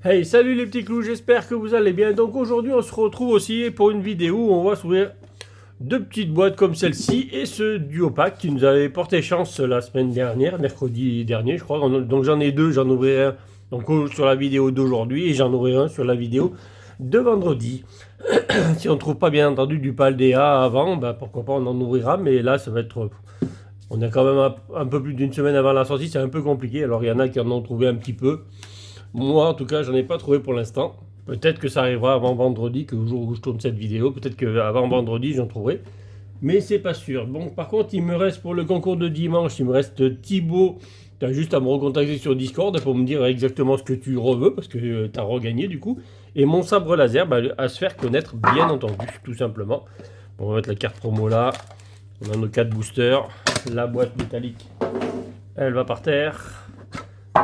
Hey, salut les petits clous, j'espère que vous allez bien. Donc aujourd'hui on se retrouve aussi pour une vidéo où on va s'ouvrir deux petites boîtes comme celle-ci et ce duo pack qui nous avait porté chance la semaine dernière, mercredi dernier je crois. Donc j'en ai deux, j'en ouvrirai un donc, sur la vidéo d'aujourd'hui et j'en ouvrirai un sur la vidéo de vendredi. Si on ne trouve pas bien entendu du Paldea avant, ben pourquoi pas on en ouvrira, mais là ça va être... On est quand même un peu plus d'une semaine avant la sortie, c'est un peu compliqué. Alors il y en a qui en ont trouvé un petit peu. Moi, en tout cas, j'en ai pas trouvé pour l'instant. Peut-être que ça arrivera avant vendredi, que le jour où je tourne cette vidéo. Peut-être qu'avant vendredi, j'en trouverai. Mais c'est pas sûr. Bon, par contre, il me reste pour le concours de dimanche, il me reste Thibaut. Tu as juste à me recontacter sur Discord pour me dire exactement ce que tu veux, parce que tu as regagné du coup. Et mon sabre laser, bah, à se faire connaître, bien entendu, tout simplement. Bon, on va mettre la carte promo là. On a nos 4 boosters. La boîte métallique, elle va par terre.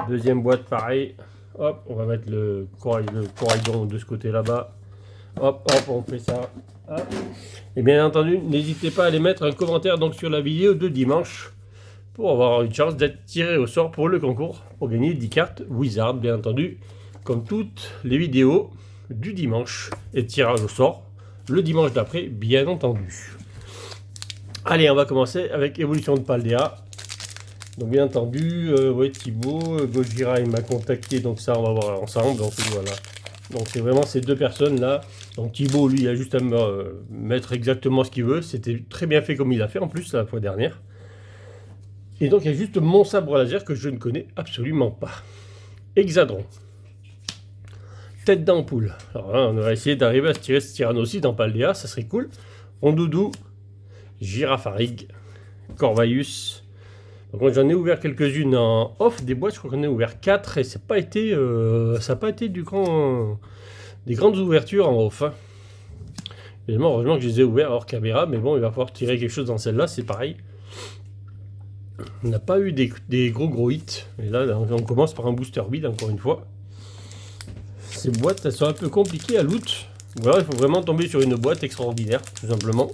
Deuxième boîte, pareil. Hop, on va mettre le corail de ce côté là-bas. Hop, hop, on fait ça. Hop. Et bien entendu, n'hésitez pas à aller mettre un commentaire donc sur la vidéo de dimanche pour avoir une chance d'être tiré au sort pour le concours, pour gagner 10 cartes Wizard, bien entendu, comme toutes les vidéos du dimanche et tirage au sort le dimanche d'après, bien entendu. Allez, on va commencer avec Évolution de Paldea. Donc bien entendu, ouais, Thibaut, Gojira il m'a contacté, donc ça on va voir ensemble. Donc voilà. Donc c'est vraiment ces deux personnes là. Donc Thibaut lui il a juste à mettre exactement ce qu'il veut. C'était très bien fait comme il a fait en plus la fois dernière. Et donc il y a juste mon sabre laser que je ne connais absolument pas. Hexadron. Tête d'ampoule. Alors là, on va essayer d'arriver à se tirer ce Tyrannocyte dans Paldea, ça serait cool. Rondoudou, Girafarig, Corvaius. Donc j'en ai ouvert quelques-unes en off des boîtes, je crois qu'on en a ouvert 4 et ça n'a pas été des grandes ouvertures en off. Hein. Évidemment, heureusement que je les ai ouverts hors caméra, mais bon, il va falloir tirer quelque chose dans celle-là, c'est pareil. On n'a pas eu des gros hits, et là on commence par un booster vide encore une fois. Ces boîtes, elles sont un peu compliquées à loot, ou alors il faut vraiment tomber sur une boîte extraordinaire, tout simplement.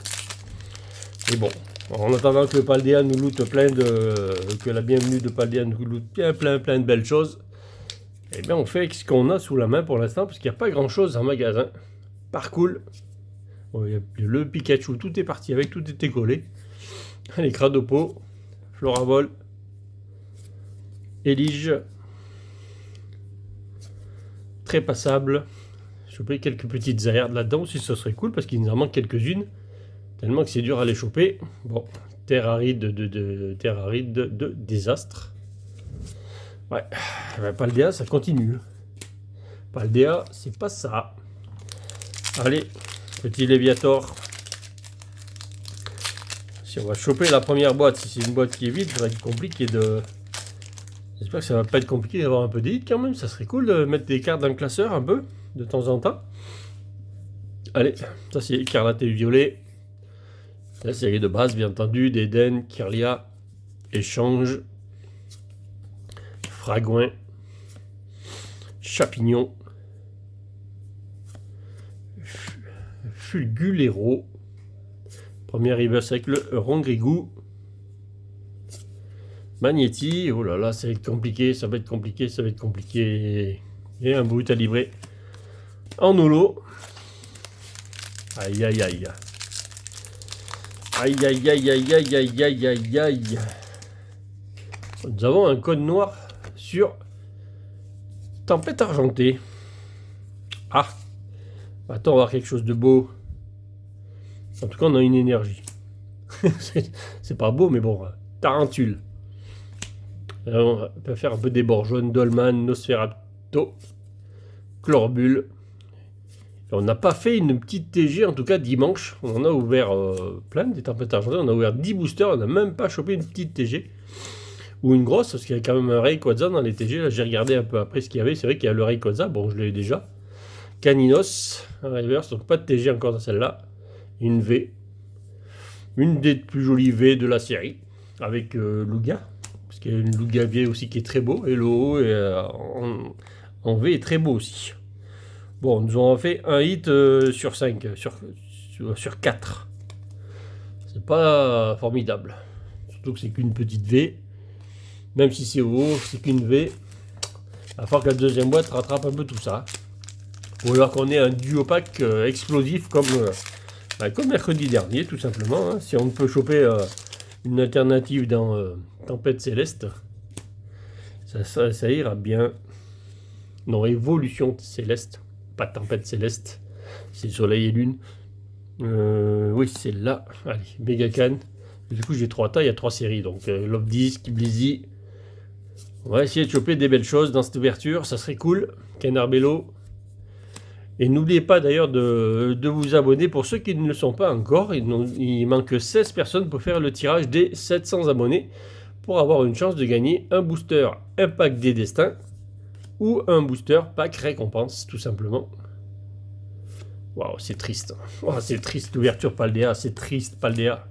Et bon, en attendant que le Paldea nous loot que la bienvenue de Paldea nous loot plein de belles choses, eh bien on fait ce qu'on a sous la main pour l'instant, parce qu'il n'y a pas grand chose en magasin. Par cool, bon, il y a le Pikachu, tout est parti avec, tout était collé. Les Cradopo, Floravol, Elige, très passable. Choper quelques petites aires là-dedans aussi, ça serait cool, parce qu'il nous en manque quelques-unes. Tellement que c'est dur à les choper. Bon, terre aride de désastre. Ouais, Paldea, ça continue. Paldea, c'est pas ça. Allez, petit Léviator. Si on va choper la première boîte, si c'est une boîte qui est vide, ça va être compliqué de... J'espère que ça va pas être compliqué d'avoir un peu d'élite quand même. Ça serait cool de mettre des cartes dans le classeur un peu, de temps en temps. Allez, ça c'est écarlate et violet. La série de base, bien entendu, d'Eden, Kirlia, Échange, Fragouin, Chapignon, Fulgulero, premier reverse avec le Rongrigou, Magnéti, oh là là, ça va être compliqué, ça va être compliqué, et un brut à livrer en holo. Aïe aïe aïe. Aïe aïe aïe aïe aïe aïe aïe aïe aïe. Nous avons un code noir sur Tempête Argentée. Ah, attends, on va voir quelque chose de beau. En tout cas, on a une énergie. C'est pas beau, mais bon, Tarentule. Alors, on peut faire un peu des bords jaunes, Dolman, Nosferatu, Chlorbule. On n'a pas fait une petite TG, en tout cas dimanche. On en a ouvert plein des tempêtes argentées. On a ouvert 10 boosters. On n'a même pas chopé une petite TG. Ou une grosse, parce qu'il y a quand même un Rayquaza dans les TG. Là, j'ai regardé un peu après ce qu'il y avait. C'est vrai qu'il y a le Rayquaza. Bon, je l'ai déjà. Caninos, un reverse. Donc pas de TG encore dans celle-là. Une V. Une des plus jolies V de la série. Avec Lugia. Parce qu'il y a une Lugia V aussi qui est très beau. Et le haut en V est très beau aussi. Bon, nous avons fait un hit sur 5, sur 4. C'est pas formidable. Surtout que c'est qu'une petite V. Même si c'est haut, c'est qu'une V. À part que la deuxième boîte rattrape un peu tout ça. Ou alors qu'on ait un duo pack explosif comme mercredi dernier, tout simplement. Hein. Si on peut choper une alternative dans Tempête Céleste, ça ira bien. Non, Évolution Céleste, pas Tempête Céleste. C'est Soleil et Lune. Oui, c'est là. Allez, Megacan. Du coup, j'ai 3 tailles, il y a 3 séries. Donc, Love Disc, Blizzy. On va essayer de choper des belles choses dans cette ouverture. Ça serait cool. Canarbello. Et n'oubliez pas d'ailleurs de vous abonner pour ceux qui ne le sont pas encore. Il manque 16 personnes pour faire le tirage des 700 abonnés. Pour avoir une chance de gagner un booster Impact des Destins. Ou un booster pack récompense, tout simplement. Waouh, c'est triste. Oh, c'est triste l'ouverture Paldea. C'est triste, Paldea.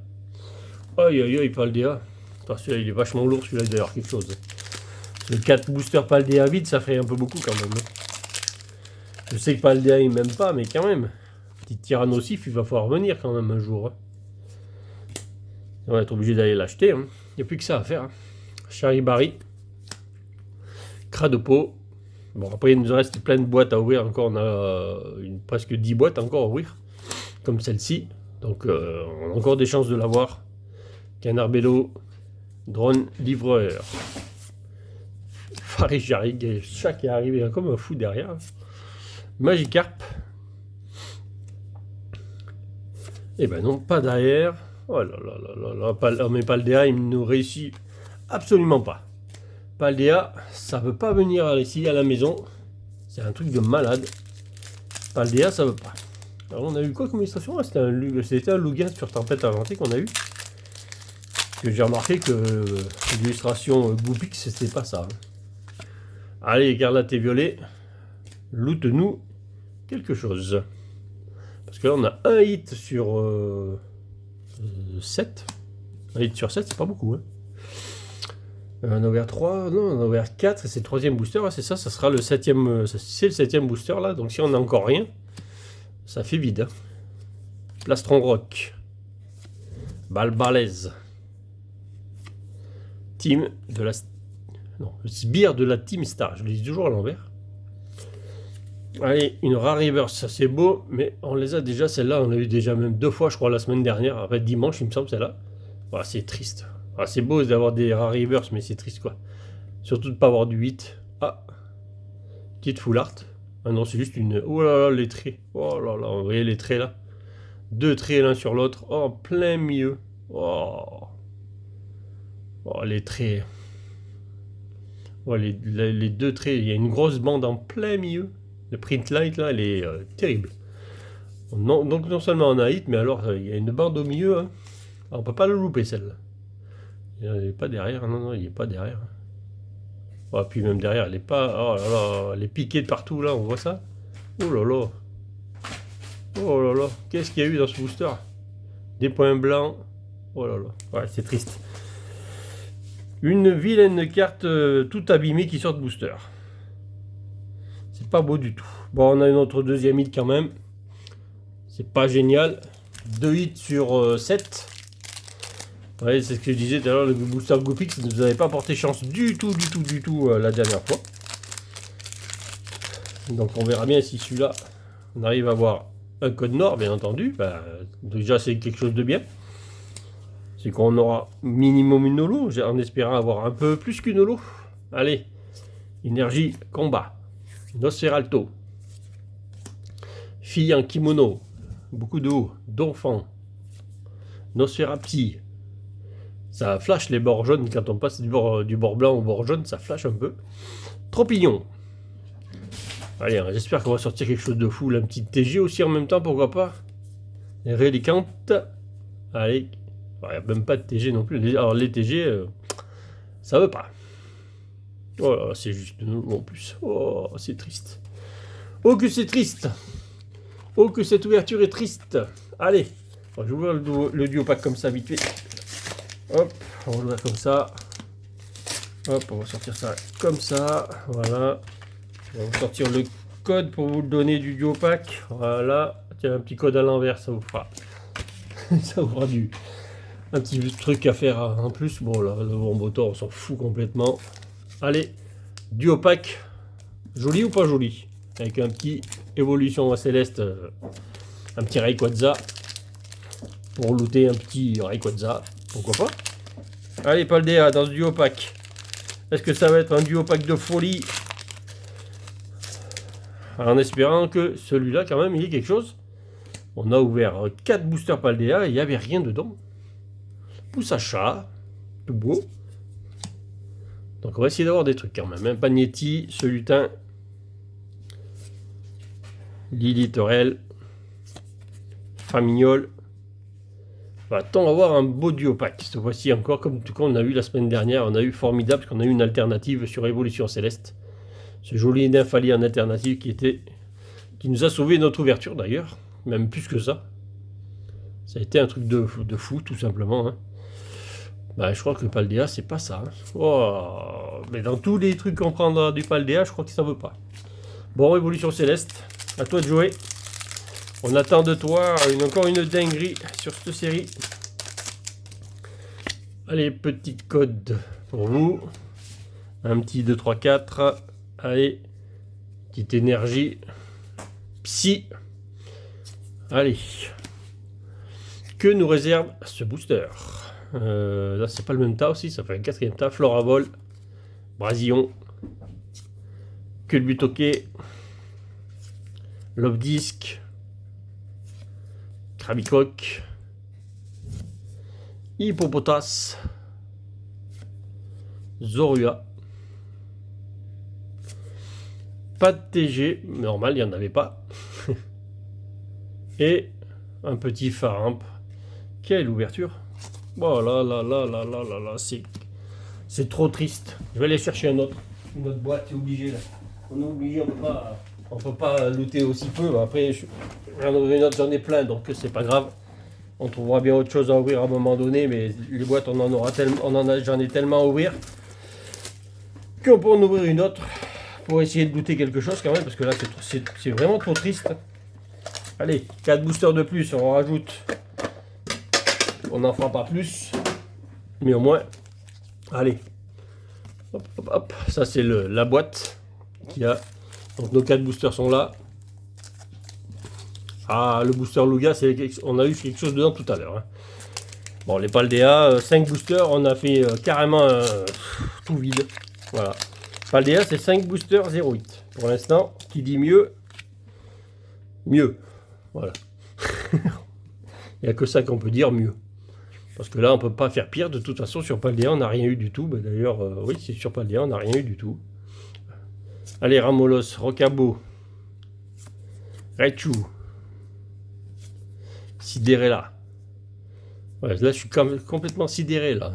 Aïe aïe aïe, Paldea. Attention, il est vachement lourd celui-là d'ailleurs, quelque chose. Le 4 boosters Paldea vide, ça ferait un peu beaucoup quand même. Je sais que Paldea il m'aime pas, mais quand même. Petit Tyrannosif, il va falloir venir quand même un jour. On va être obligé d'aller l'acheter. Il n'y a plus que ça à faire. Charibari. Cradopo. Bon, après, il nous reste plein de boîtes à ouvrir encore. On a presque 10 boîtes encore à ouvrir. Comme celle-ci. Donc, on a encore des chances de l'avoir. Canarbello. Drone livreur. Farijarig. Chat qui est arrivé comme un fou derrière. Magikarp. Eh ben non, pas derrière. Oh là là là là là. Mais Paldea, il ne nous réussit absolument pas. Paldea, ça veut pas venir ici à la maison. C'est un truc de malade. Paldea, ça veut pas. Alors on a eu quoi comme illustration? C'était un Lugia sur Tempête Inventée qu'on a eu. Que j'ai remarqué que l'illustration Goopix, c'était pas ça. Allez, écarlate et violet. Loot-nous quelque chose. Parce que là, on a un hit sur 7. Un hit sur 7, c'est pas beaucoup. Hein. On a ouvert 3, non, on a ouvert 4, et c'est le 3e booster, c'est ça, ça sera le 7e, c'est le 7e booster là, donc si on n'a encore rien, ça fait vide. Hein. Plastron Rock, Balbalaise, Team de la... Non, Sbire de la Team Star, je le dis toujours à l'envers. Allez, une Rare Reverse, ça c'est beau, mais on les a déjà, celle-là, on l'a eu déjà même 2 fois, je crois, la semaine dernière, après dimanche, il me semble, celle-là. Voilà, c'est triste. Ah, c'est beau d'avoir des Rare Reverse, mais c'est triste quoi. Surtout de ne pas avoir du 8. Ah, petite full art. Ah non, c'est juste une... Oh là là, les traits. Oh là là, vous voyez les traits là. 2 traits l'un sur l'autre. Oh, en plein milieu. Oh. Oh, les traits. Oh, les 2 traits. Il y a une grosse bande en plein milieu. Le print light là, elle est terrible. Non, donc non seulement on a hit, mais alors il y a une bande au milieu. Hein. Ah, on peut pas le louper celle-là. Il n'est pas derrière, non, non, il n'est pas derrière. Oh, puis même derrière, elle est pas... Oh là là, elle est piquée de partout, là, on voit ça. Oh là là. Oh là là, qu'est-ce qu'il y a eu dans ce booster? Des points blancs. Oh là là, ouais, c'est triste. Une vilaine carte toute abîmée qui sort de booster. C'est pas beau du tout. Bon, on a notre deuxième hit quand même. C'est pas génial. 2 hits sur 7. Ouais, c'est ce que je disais tout à l'heure, le booster Goopix ne vous avait pas porté chance du tout la dernière fois. Donc on verra bien si celui-là, on arrive à avoir un code Nord, bien entendu. Bah, déjà c'est quelque chose de bien. C'est qu'on aura minimum une holo, en espérant avoir un peu plus qu'une holo. Allez, énergie, combat, Nosferalto, fille en kimono, beaucoup de haut, d'enfants, Nosferapti. Ça flash les bords jaunes quand on passe du bord blanc au bord jaune, ça flash un peu. Tropillon. Allez, j'espère qu'on va sortir quelque chose de fou. Un petit TG aussi en même temps, pourquoi pas. Rélicante. Allez. Il n'y a même pas de TG non plus. Alors les TG, ça veut pas. Oh là, c'est juste de nouveau en plus. Oh, c'est triste. Oh que c'est triste. Oh que cette ouverture est triste. Allez. Je vais ouvrir le duo pack comme ça vite fait. Hop, on va l'ouvrir comme ça. Hop, on va sortir ça comme ça. Voilà. On va vous sortir le code pour vous le donner du duo pack. Voilà. Tiens, un petit code à l'envers, ça vous fera. Ça vous fera un petit truc à faire en plus. Bon, là, le bon bouton, on s'en fout complètement. Allez, duo pack. Joli ou pas joli? Avec un petit évolution céleste, un petit Rayquaza. Pour looter un petit Rayquaza. Pourquoi pas? Allez, Paldea dans ce duo pack. Est-ce que ça va être un duo pack de folie? En espérant que celui-là, quand même, il y ait quelque chose. On a ouvert 4 boosters Paldea et il n'y avait rien dedans. Poussacha, tout beau. Donc on va essayer d'avoir des trucs quand même. Hein. Pagnetti, ce lutin. Lily Torel. Famignol. Va-t-on avoir un beau duo pack cette fois-ci encore, comme tout cas on a eu la semaine dernière. On a eu formidable, parce qu'on a eu une alternative sur Évolution Céleste. Ce joli Nymphali en alternative qui nous a sauvé notre ouverture d'ailleurs. Même plus que ça. Ça a été un truc de fou, tout simplement. Hein. Bah, je crois que le Paldea, c'est pas ça. Hein. Oh, mais dans tous les trucs qu'on prendra du Paldea, je crois que ça veut pas. Bon, Évolution Céleste, à toi de jouer. On attend de toi encore une dinguerie sur cette série. Allez, petit code pour vous. Un petit 2, 3, 4. Allez, petite énergie. Psy. Allez. Que nous réserve ce booster? Là, c'est pas le même tas aussi, ça fait un quatrième tas. Floravol, Brasillon, Culbutoquet, Lobdisc, Krabicoque, Hippopotas, Zorua. Pas de TG, normal, il n'y en avait pas. Et un petit Faramp. Quelle ouverture! Oh là là là là là là là, c'est trop triste. Je vais aller chercher une autre boîte, c'est obligé là. On est obligé, on peut pas looter aussi peu. Après, j'en ouvrir une autre, j'en ai plein, donc c'est pas grave. On trouvera bien autre chose à ouvrir à un moment donné, mais les boîtes, on en aura tellement, j'en ai tellement à ouvrir qu'on peut en ouvrir une autre pour essayer de looter quelque chose quand même, parce que là, c'est vraiment trop triste. Allez, 4 boosters de plus, on rajoute. On n'en fera pas plus, mais au moins, allez, hop, hop, hop. Ça c'est la boîte qui a, donc nos 4 boosters sont là. Ah, le booster Lugia, on a eu quelque chose dedans tout à l'heure. Hein. Bon, les Paldea, 5 boosters, on a fait carrément tout vide. Voilà, Paldea c'est 5 boosters 0,8 pour l'instant. Qui dit mieux, voilà. Il n'y a que ça qu'on peut dire, mieux. Parce que là, on peut pas faire pire. De toute façon, sur Paldea, on n'a rien eu du tout. Bah, d'ailleurs, oui, c'est sur Paldea, on n'a rien eu du tout. Allez, Ramolos, Rocabo, Raichu, Sidérella. Ouais, là, je suis complètement sidéré, là.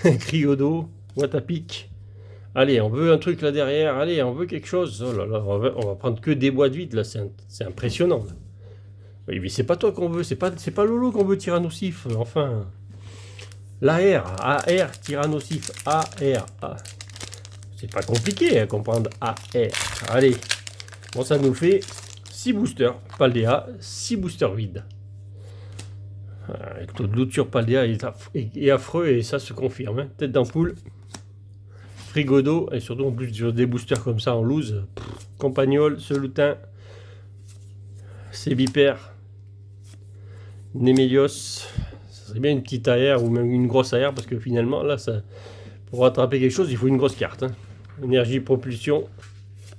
Hein. Cryodo, Watapic. Allez, on veut un truc là derrière. Allez, on veut quelque chose. Oh là là, on va prendre que des boîtes vides, là. C'est impressionnant, là. Oui, mais c'est pas toi qu'on veut, c'est pas Lolo qu'on veut, Tyrannosif, enfin. L'AR, AR, Tyrannosif, AR. C'est pas compliqué à comprendre AR. Allez, bon, ça nous fait 6 boosters Paldea, 6 boosters vides. Le taux de loot sur Paldea est affreux et ça se confirme. Hein. Tête d'ampoule, Frigodo, et surtout en plus sur des boosters comme ça en loose. Campagnol, Celutin, Sébipère. Némélios, ça serait bien une petite AR ou même une grosse AR parce que finalement là, pour rattraper quelque chose, il faut une grosse carte. Hein. Énergie, propulsion.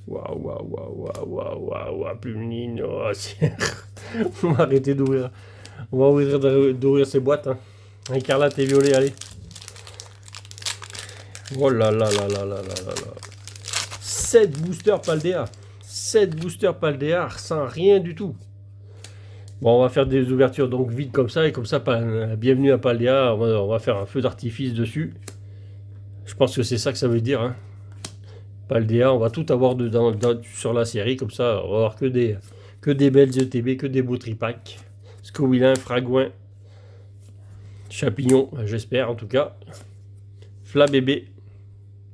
Waouh, waouh, waouh, waouh, waouh, waouh, Plumeline. Oh, on va arrêter d'ouvrir. On va ouvrir d'ouvrir ces boîtes. Hein. Écarlate et violet, allez. Oh là là là là là là là là. 7 boosters Paldea. 7 boosters Paldea sans rien du tout. Bon, on va faire des ouvertures donc vides comme ça, et comme ça, bienvenue à Paldea, on va faire un feu d'artifice dessus. Je pense que c'est ça que ça veut dire. Hein. Paldea, on va tout avoir dedans, sur la série, comme ça, on va avoir que des belles ETB, que des beaux tripacks. Scowillin, Fragouin, Chapignon, j'espère en tout cas. Flabébé,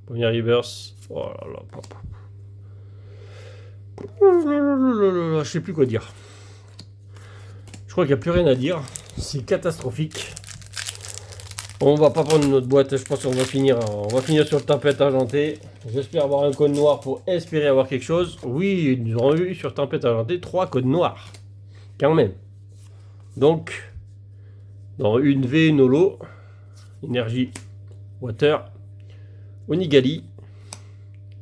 Premier Reverse. Oh là là, papa. Je sais plus quoi dire. Je crois qu'il n'y a plus rien à dire. C'est catastrophique. On va pas prendre une autre boîte, je pense qu'on va finir sur le Tempête Argentée. J'espère avoir un code noir pour espérer avoir quelque chose. Oui, nous aurons eu sur Tempête Argentée 3 codes noirs. Quand même. Donc, dans une V, une holo, énergie, water, Onigali,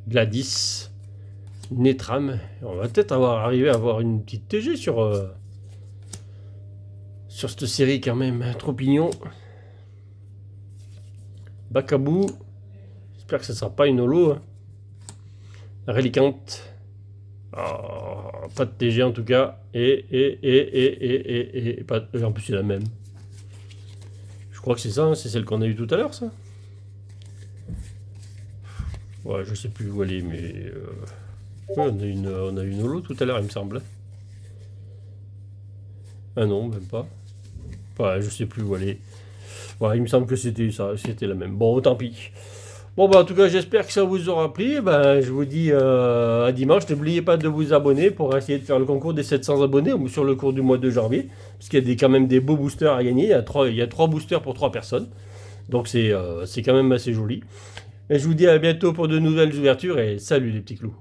Gladys, Netram. On va peut-être arriver à avoir une petite TG sur cette série quand même. Tropignon. Bacabou. J'espère que ce ne sera pas une holo. Hein. Relicante. Oh, pas de TG en tout cas. Et pas, en plus c'est la même. Je crois que c'est ça, hein, c'est celle qu'on a eu tout à l'heure, ça. Ouais, je sais plus où elle est, mais ouais, on a une holo tout à l'heure, il me semble. Ah non, même pas. Ouais, je sais plus où elle est. Ouais, il me semble que c'était ça, c'était la même. Bon, tant pis. Bon, bah, en tout cas, j'espère que ça vous aura plu. Ben, je vous dis à dimanche. N'oubliez pas de vous abonner pour essayer de faire le concours des 700 abonnés sur le cours du mois de janvier. Parce qu'il y a quand même des beaux boosters à gagner. Il y a 3 boosters pour 3 personnes. Donc, c'est quand même assez joli. Et je vous dis à bientôt pour de nouvelles ouvertures. Et salut les petits clous.